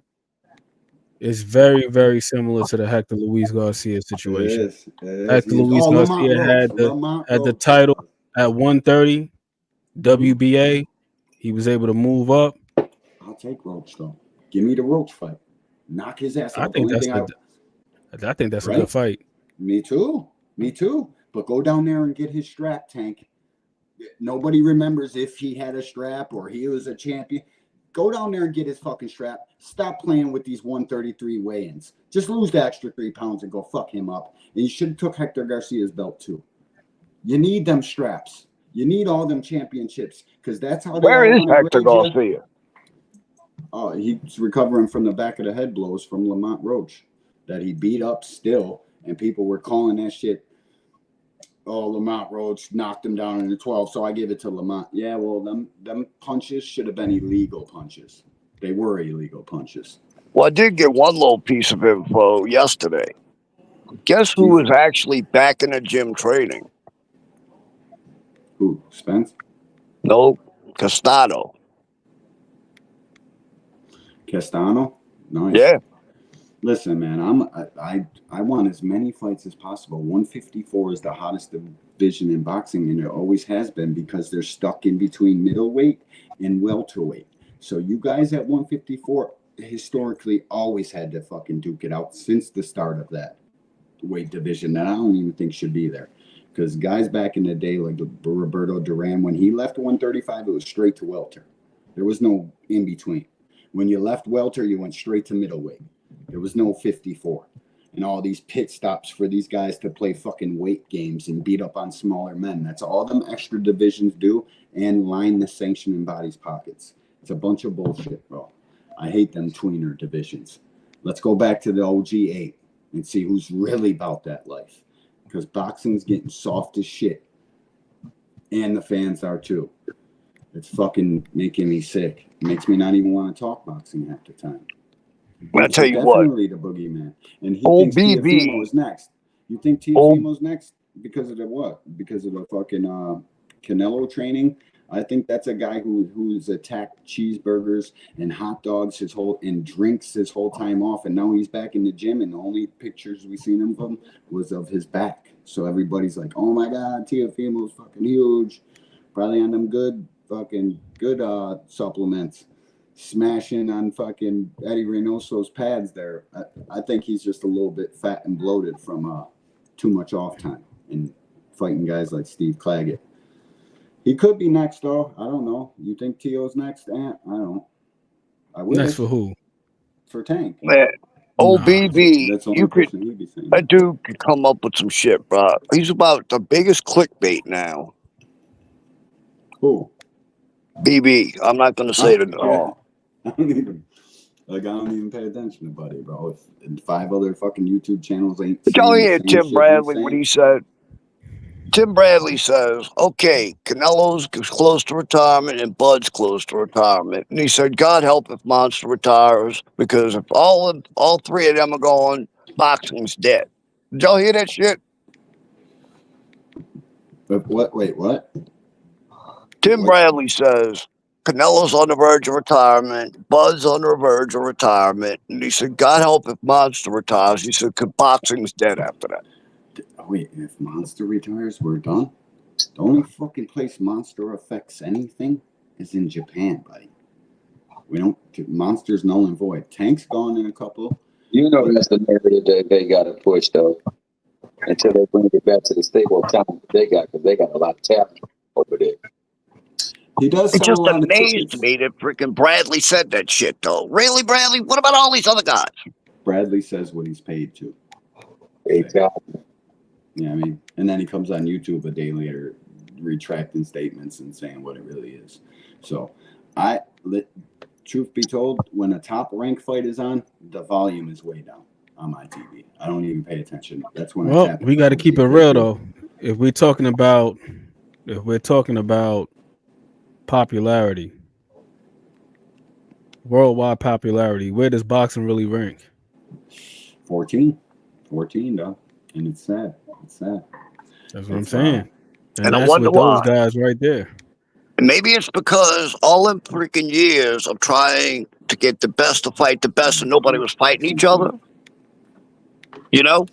it's very, very similar to the Hector Luis Garcia situation. It is. Hector Luis Garcia had the title at 130 WBA. He was able to move up. I'll take Roach though. Give me the Roach fight. Knock his ass out. I think that's a good fight. Me too. But go down there and get his strap, Tank. Nobody remembers if he had a strap or he was a champion. Go down there and get his fucking strap. Stop playing with these 133 weigh-ins. Just lose the extra 3 pounds and go fuck him up. And you should have took Hector Garcia's belt too. You need them straps. You need all them championships, because that's how. Where is Hector Garcia? Oh, he's recovering from the back of the head blows from Lamont Roach that he beat up still, and people were calling that shit. Oh, Lamont Roach knocked him down in the 12, so I give it to Lamont. Yeah, well, them punches should have been illegal punches. They were illegal punches. Well, I did get one little piece of info yesterday. Guess who was actually back in the gym training? Who? Spence? No, Castano. Castano? Nice. Yeah. Listen, man, I want as many fights as possible. 154 is the hottest division in boxing, and it always has been, because they're stuck in between middleweight and welterweight. So you guys at 154 historically always had to fucking duke it out since the start of that weight division that I don't even think should be there. Because guys back in the day, like Roberto Duran, when he left 135, it was straight to welter. There was no in between. When you left welter, you went straight to middleweight. There was no 54. And all these pit stops for these guys to play fucking weight games and beat up on smaller men. That's all them extra divisions do, and line the sanctioning body's pockets. It's a bunch of bullshit, bro. I hate them tweener divisions. Let's go back to the OG 8 and see who's really about that life. Because boxing's getting soft as shit. And the fans are too. It's fucking making me sick. It makes me not even want to talk boxing half the time. I'll tell you what. Definitely the boogeyman. And he thinks Teofimo is next. You think Teofimo's next because of the what? Because of the fucking Canelo training? I think that's a guy who's attacked cheeseburgers and hot dogs and drinks his whole time off, and now he's back in the gym, and the only pictures we seen him from was of his back. So everybody's like, "Oh my God, Teofimo's fucking huge, probably on them good supplements, smashing on fucking Eddie Reynoso's pads there." I think he's just a little bit fat and bloated from too much off time and fighting guys like Steve Claggett. He could be next, though. I don't know. You think T.O.'s next, Ant? I don't. I wish. Next for who? For Tank. Man, OBB, That's the only person he'd be saying. That dude could come up with some shit, bro. He's about the biggest clickbait now. Who? BB. I'm not going to say it at all. I don't even pay attention to Buddy, bro. If 5 other fucking YouTube channels ain't. Did y'all hear Tim Bradley what he said? Tim Bradley says, okay, Canelo's close to retirement and Bud's close to retirement. And he said, God help if Monster retires, because if all 3 of them are gone, boxing's dead. Did y'all hear that shit? But what? Wait, what? Tim Bradley says Canelo's on the verge of retirement. Bud's on the verge of retirement. And he said, God help if Monster retires. He said, boxing's dead after that. Wait, if Monster retires, we're done? The only fucking place Monster affects anything is in Japan, buddy. We don't. Monster's null and void. Tank's gone in a couple. You know that's the narrative that they got to push, though, until they bring it back to the stable time they got, because they got a lot of talent over there. He does. It just amazed me that freaking Bradley said that shit, though. Really, Bradley? What about all these other guys? Bradley says what he's paid to. Exactly. Yeah, I mean, and then he comes on YouTube a day later, retracting statements and saying what it really is. So, truth be told, when a top rank fight is on, the volume is way down on my TV. I don't even pay attention. That's when I tap we got to keep it real though. If we're talking about popularity, worldwide popularity, where does boxing really rank? 14, though, and it's sad. It's sad. That's what I'm saying. And that's I wonder with those why. guys right there. Maybe it's because all them freaking years of trying to get the best to fight the best and nobody was fighting each other. You know?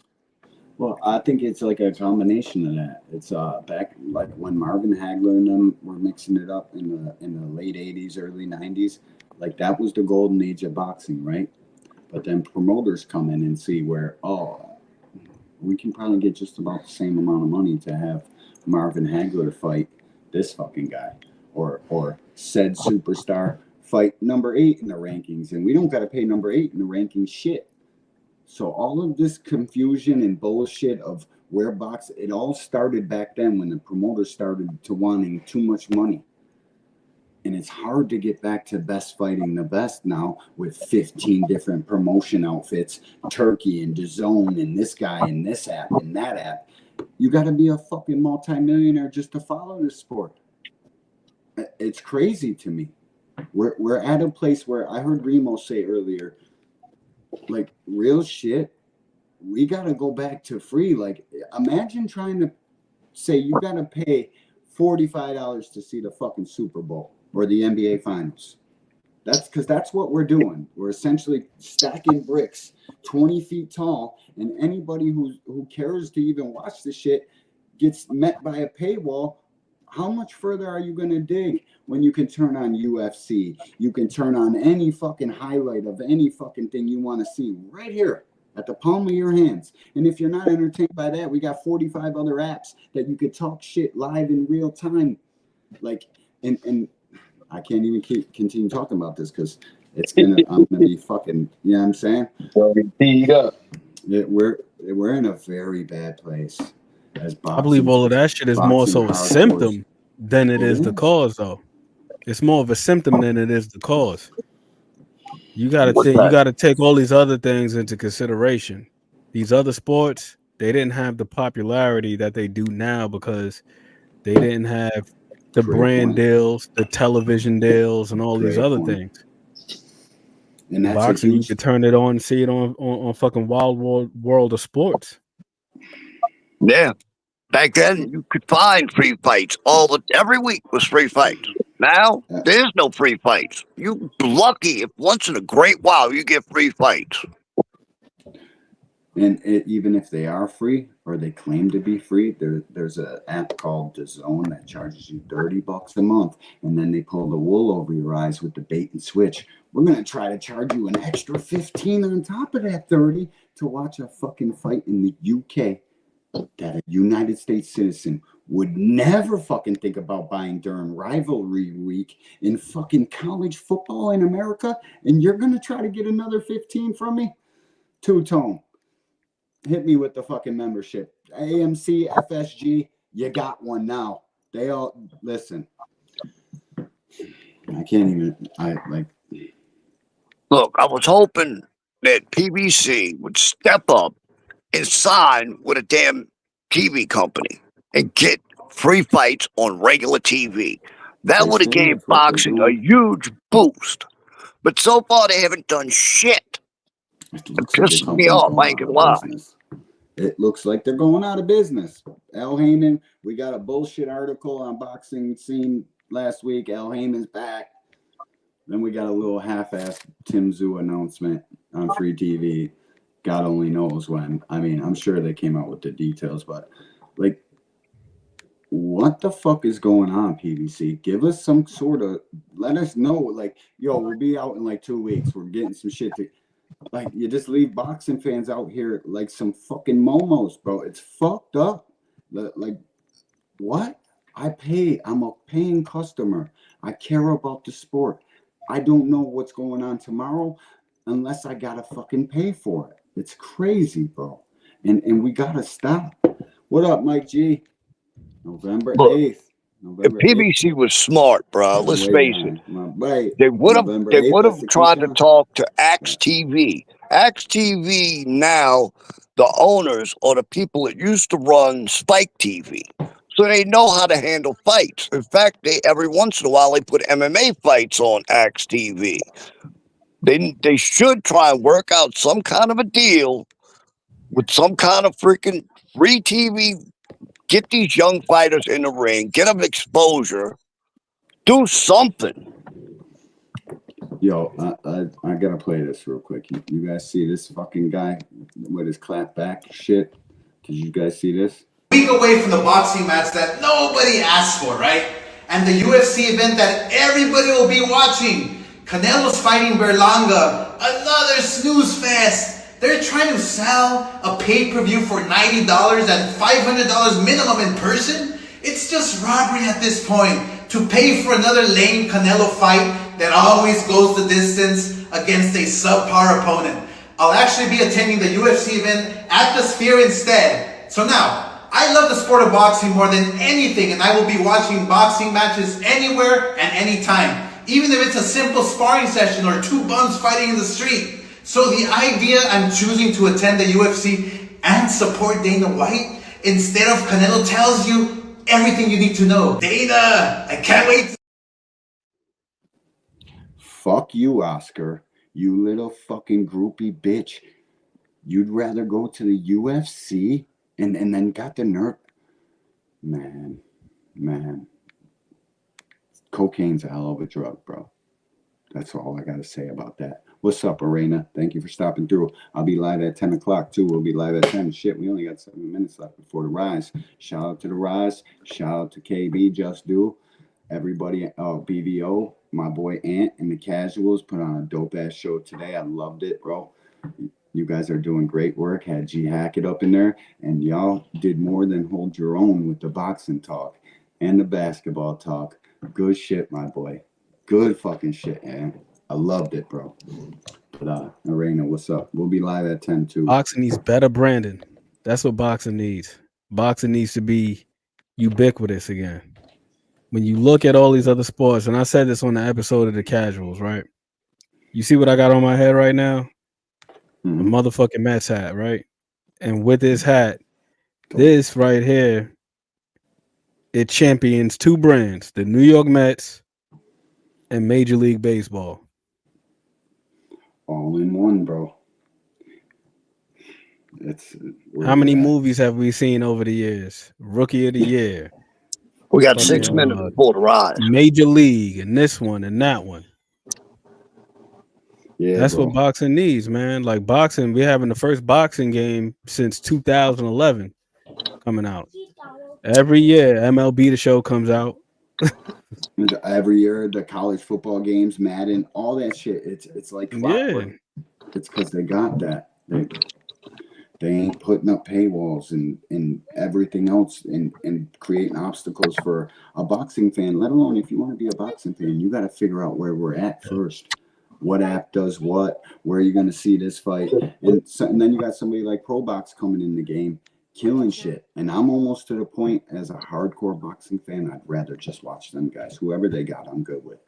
Well, I think it's like a combination of that. It's back like when Marvin Hagler and them were mixing it up in the late 80s, early 90s. Like that was the golden age of boxing, right? But then promoters come in and see where, we can probably get just about the same amount of money to have Marvin Hagler fight this fucking guy, or said superstar fight number 8 in the rankings, and we don't got to pay number 8 in the rankings shit. So all of this confusion and bullshit of where boxing, it all started back then when the promoters started to wanting too much money. And it's hard to get back to best fighting the best now with 15 different promotion outfits, Turkey and DAZN and this guy and this app and that app. You got to be a fucking multimillionaire just to follow this sport. It's crazy to me. We're at a place where I heard Remo say earlier, like real shit, we got to go back to free. Like imagine trying to say you got to pay $45 to see the fucking Super Bowl or the NBA Finals. That's because that's what we're doing. We're essentially stacking bricks 20 feet tall, and anybody who cares to even watch the shit gets met by a paywall. How much further are you going to dig when you can turn on UFC? You can turn on any fucking highlight of any fucking thing you want to see right here at the palm of your hands. And if you're not entertained by that, we got 45 other apps that you could talk shit live in real time. Like, and I can't even continue talking about this because I'm gonna be fucking, you know what I'm saying? We're in a very bad place as boxing. I believe all of that shit is more so a symptom than it is the cause, though. It's more of a symptom than it is the cause. You gotta take all these other things into consideration. These other sports, they didn't have the popularity that they do now because they didn't have the brand deals, the television deals, and all these other things. And that's boxing, you could turn it on and see it on fucking Wild World of Sports. Yeah. Back then, you could find free fights. Every week was free fights. Now, there's no free fights. You're lucky if once in a great while you get free fights. And even if they are free or they claim to be free, there's an app called DAZN that charges you $30 a month, and then they pull the wool over your eyes with the bait and switch. We're gonna try to charge you an extra $15 on top of that $30 to watch a fucking fight in the UK that a United States citizen would never fucking think about buying during rivalry week in fucking college football in America, and you're gonna try to get another $15 from me? Two-tone. Hit me with the fucking membership. AMC, FSG, you got one now. They all listen. I can't even. Look, I was hoping that PBC would step up and sign with a damn TV company and get free fights on regular TV. That would have gave boxing a huge boost. But so far, they haven't done shit. It pisses me off. I ain't gonna lie. It looks like they're going out of business. Al Heyman, we got a bullshit article on Boxing Scene last week. Al Heyman's back. Then we got a little half-assed Tim Tszyu announcement on free TV. God only knows when. I mean, I'm sure they came out with the details, but like, what the fuck is going on, PBC? Give us some sort of, let us know. Like, yo, we'll be out in like 2 weeks. We're getting some shit to, like, you just leave boxing fans out here like some fucking momos, bro. It's fucked up. Like, what? I'm a paying customer. I care about the sport. I don't know what's going on tomorrow unless I gotta fucking pay for it. It's crazy, bro. And we gotta stop. What up, Mike G? November 8th. If PBC was smart, bro, let's face it. They would have tried to talk to Axe TV. Axe TV now, the owners are the people that used to run Spike TV. So they know how to handle fights. In fact, every once in a while they put MMA fights on Axe TV. They should try and work out some kind of a deal with some kind of freaking free TV. Get these young fighters in the ring, get them exposure, do something. Yo, I gotta play this real quick. You guys see this fucking guy with his clap back shit? Did you guys see this? Week away from the boxing match that nobody asked for, right? And the UFC event that everybody will be watching. Canelo's fighting Berlanga. Another snooze fest. They're trying to sell a pay-per-view for $90 and $500 minimum in person. It's just robbery at this point to pay for another lame Canelo fight that always goes the distance against a subpar opponent. I'll actually be attending the UFC event at the Sphere instead. So now, I love the sport of boxing more than anything, and I will be watching boxing matches anywhere and anytime, even if it's a simple sparring session or two bums fighting in the street. So the idea I'm choosing to attend the UFC and support Dana White instead of Canelo tells you everything you need to know. Dana, I can't wait. Fuck you, Oscar. You little fucking groupie bitch. You'd rather go to the UFC and then got the nerve. Man. Cocaine's a hell of a drug, bro. That's all I gotta say about that. What's up, Arena? Thank you for stopping through. I'll be live at 10 o'clock, too. We'll be live at 10. Shit, we only got 7 minutes left before the Rise. Shout out to the Rise. Shout out to KB, Just Do. Everybody, BVO, my boy Ant, and the Casuals put on a dope-ass show today. I loved it, bro. You guys are doing great work. Had G Hackett up in there, and y'all did more than hold your own with the boxing talk and the basketball talk. Good shit, my boy. Good fucking shit, man. I loved it, bro. But Arena, what's up? We'll be live at 10 too. Boxing needs better branding. That's what boxing needs. Boxing needs to be ubiquitous again. When you look at all these other sports, and I said this on the episode of the Casuals, right? You see what I got on my head right now? Mm-hmm. A motherfucking Mets hat, right? And with this hat, this right here, it champions two brands, the New York Mets and Major League Baseball. All in one, bro. How many movies have we seen over the years? Rookie of the Year. We got 6 minutes before the Rise. Major League and this one and that one. Yeah, that's bro. what boxing needs, man. Like boxing, we're having the first boxing game since 2011 coming out. Every year, MLB The Show comes out. Every year, the college football games, Madden, all that shit. It's like clockwork. Yeah. It's because they got that. They ain't putting up paywalls and everything else and creating obstacles for a boxing fan, let alone if you want to be a boxing fan, you got to figure out where we're at first. What app does what? Where are you going to see this fight? And then you got somebody like ProBox coming in the game, killing shit. And I'm almost to the point as a hardcore boxing fan, I'd rather just watch them guys. Whoever they got, I'm good with.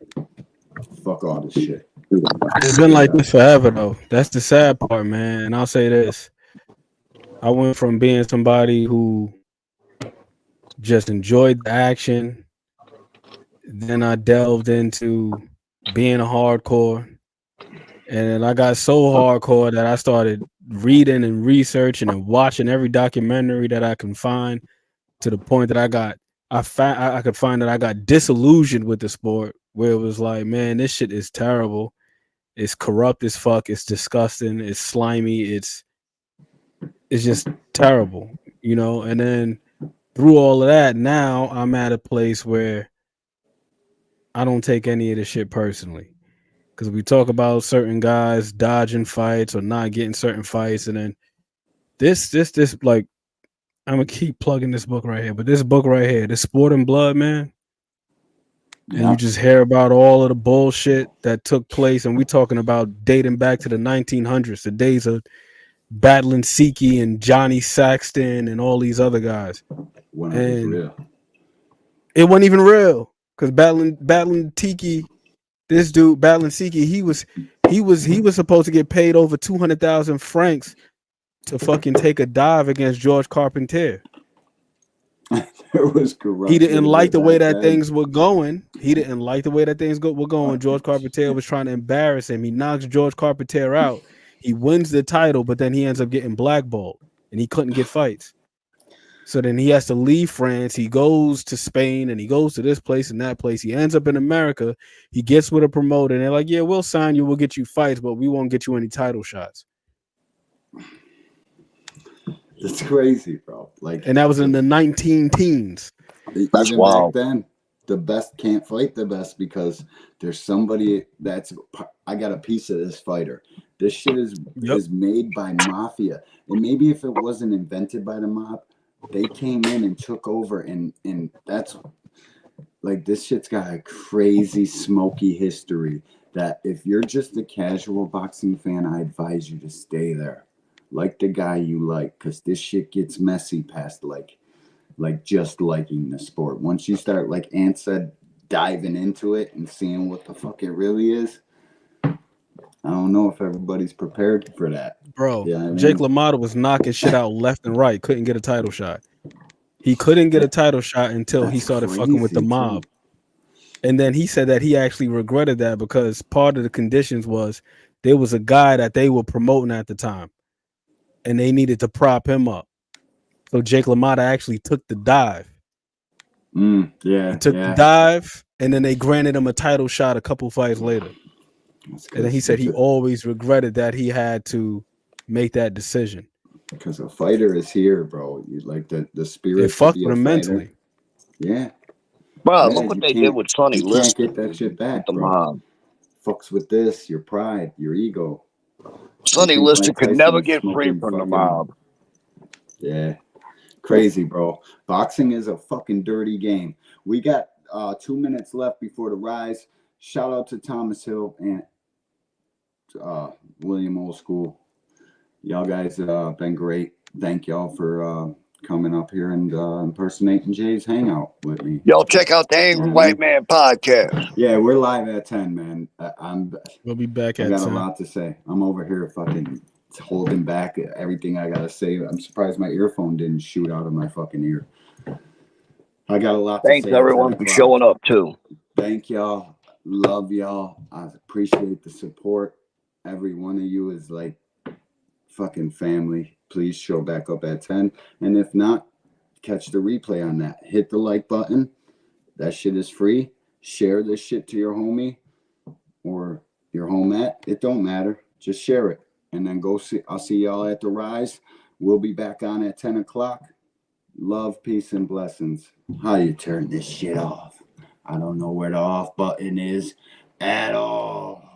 Fuck all this shit. It's been like this forever, though. That's the sad part, man. And I'll say this. I went from being somebody who just enjoyed the action. Then I delved into being a hardcore. And I got so hardcore that I started reading and researching and watching every documentary that I can find, to the point that I could find that I got disillusioned with the sport, where it was like, man, this shit is terrible. It's corrupt as fuck. It's disgusting. It's slimy. It's just terrible, you know? And then through all of that, now I'm at a place where I don't take any of this shit personally. Because we talk about certain guys dodging fights or not getting certain fights. And then this, like, I'm going to keep plugging this book right here. But this book right here, this Sport and Blood, man. And you just hear about all of the bullshit that took place. And we talking about dating back to the 1900s, the days of battling Siki and Johnny Saxton and all these other guys. When it was real. It wasn't even real. Because battling Tiki, this dude battling Siki, he was supposed to get paid over 200,000 francs to fucking take a dive against George Carpentier. There was corruption. He didn't like the way that things were going. Were going. George Carpentier was trying to embarrass him. He knocks George Carpentier out. He wins the title, but then he ends up getting blackballed, and he couldn't get fights. So then he has to leave France. He goes to Spain, and he goes to this place and that place. He ends up in America. He gets with a promoter, and they're like, yeah, we'll sign you. We'll get you fights, but we won't get you any title shots. It's crazy, bro. Like, and that was in the 19-teens. That's wild. Back then, the best can't fight the best because there's somebody that's. I got a piece of this fighter. This shit is made by mafia, and maybe if it wasn't invented by the mob, they came in and took over, and that's like this shit's got a crazy smoky history. That if you're just a casual boxing fan, I advise you to stay there. Like the guy you like, because this shit gets messy past like just liking the sport. Once you start, like Ant said, diving into it and seeing what the fuck it really is, I don't know if everybody's prepared for that. Bro, Jake LaMotta was knocking shit out left and right. Couldn't get a title shot. He couldn't get a title shot until he started fucking with the mob. And then he said that he actually regretted that because part of the conditions was there was a guy that they were promoting at the time, and they needed to prop him up. So Jake LaMotta actually took the dive. He took the dive, and then they granted him a title shot a couple fights later. And then he said he always regretted that he had to make that decision. Because a fighter is here, bro. You like the spirit. It fucked with him mentally. Yeah. Bro, look what they did with Sonny Liston. You can't get that shit back, bro. Mob. Fucks with this, your pride, your ego. Sonny Liston could never get free from the mob. Yeah. Crazy, bro. Boxing is a fucking dirty game. We got 2 minutes left before the rise. Shout out to Thomas Hill and William Old School. Y'all guys been great. Thank y'all for coming up here and impersonating Jay's Hangout with me. Y'all check out the Angry White Man podcast. Yeah, we're live at 10, man. We'll be back at 10. I got a lot to say. I'm over here fucking holding back everything I gotta say. I'm surprised my earphone didn't shoot out of my fucking ear. I got a lot to say. Thanks everyone for showing up too. Thank y'all. Love y'all. I appreciate the support. Every one of you is like fucking family. Please show back up at 10. And if not, catch the replay on that. Hit the like button. That shit is free. Share this shit to your homie or your homette. It don't matter. Just share it. And then go see. I'll see y'all at the rise. We'll be back on at 10 o'clock. Love, peace, and blessings. How you turn this shit off? I don't know where the off button is at all.